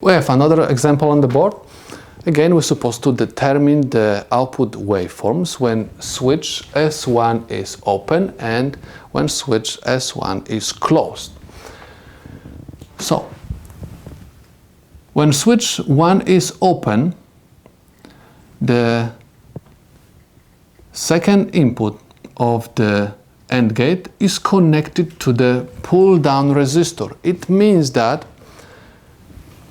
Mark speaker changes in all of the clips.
Speaker 1: We have another example on the board. Again, we're supposed to determine the output waveforms when switch S1 is open and when switch S1 is closed. So, when switch 1 is open, the second input of the AND gate is connected to the pull-down resistor. It means that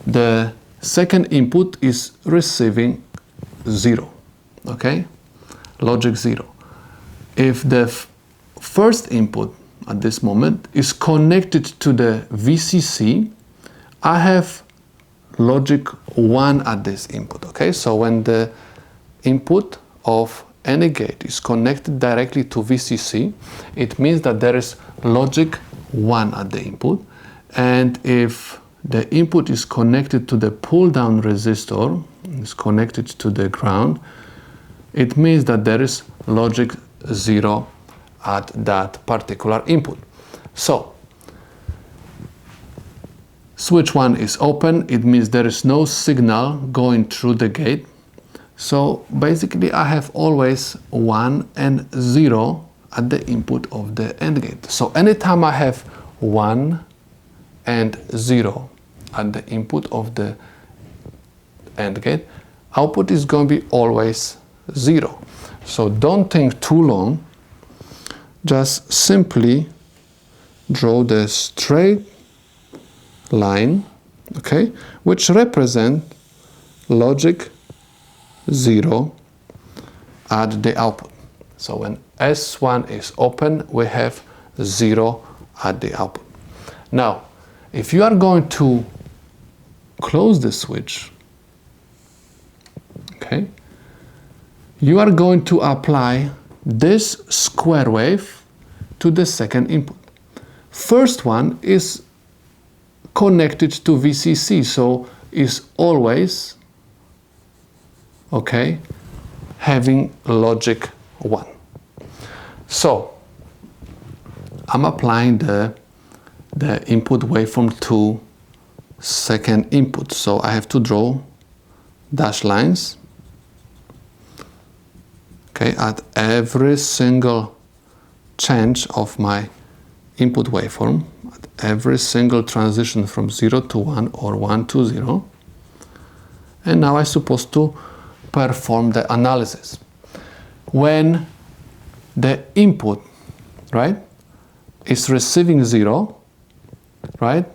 Speaker 1: the second input is receiving 0, okay? Logic 0. If the first input at this moment is connected to the VCC, I have logic 1 at this input, okay? So when the input of any gate is connected directly to VCC, it means that there is logic 1 at the input. And if the input is connected to the pull-down resistor, is connected to the ground, it means that there is logic 0 at that particular input. So, switch 1 is open, it means there is no signal going through the gate. So basically I have always 1 and 0 at the input of the AND gate. So anytime I have 1 and 0 at the input of the AND gate, output is going to be always 0. So don't think too long, just simply draw the straight line, okay, which represent logic 0 at the output. So when S1 is open, we have 0 at the output. Now, if you are going to close the switch, okay, you are going to apply this square wave to the second input. First one is connected to VCC, so is always, okay, having logic 1. So I'm applying the input waveform to second input. So I have to draw dash lines, okay, at every single change of my input waveform, at every single transition from 0 to 1 or 1 to 0. And now I'm supposed to perform the analysis. When the input, right, is receiving 0, right,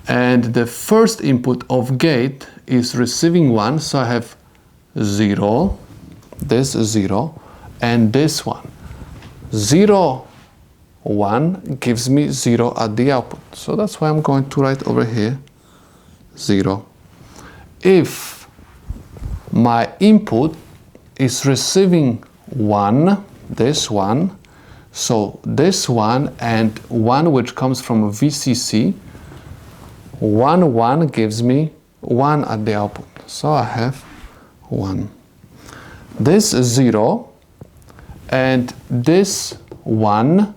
Speaker 1: and the first input of gate is receiving 1, so I have 0, this 0, and this one. 0, 1 gives me 0 at the output. So that's why I'm going to write over here 0. If my input is receiving 1, this one, so this one and 1 which comes from VCC, 1, 1 gives me 1 at the output. So I have 1. This 0 and this 1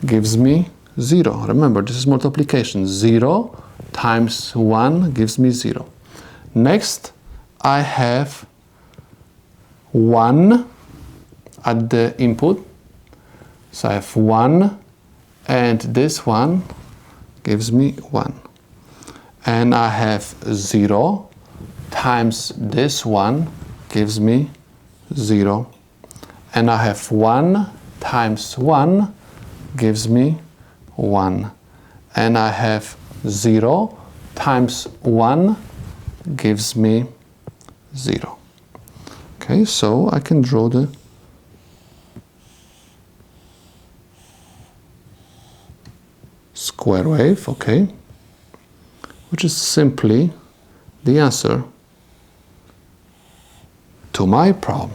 Speaker 1: gives me 0. Remember, this is multiplication. 0 times 1 gives me 0. Next, I have 1 at the input. So I have 1 and this one gives me 1. And I have 0 times this one gives me 0. And I have 1 times 1 gives me 1. And I have 0 times 1 gives me 0. Okay, so I can draw the square wave, okay, which is simply the answer to my problem.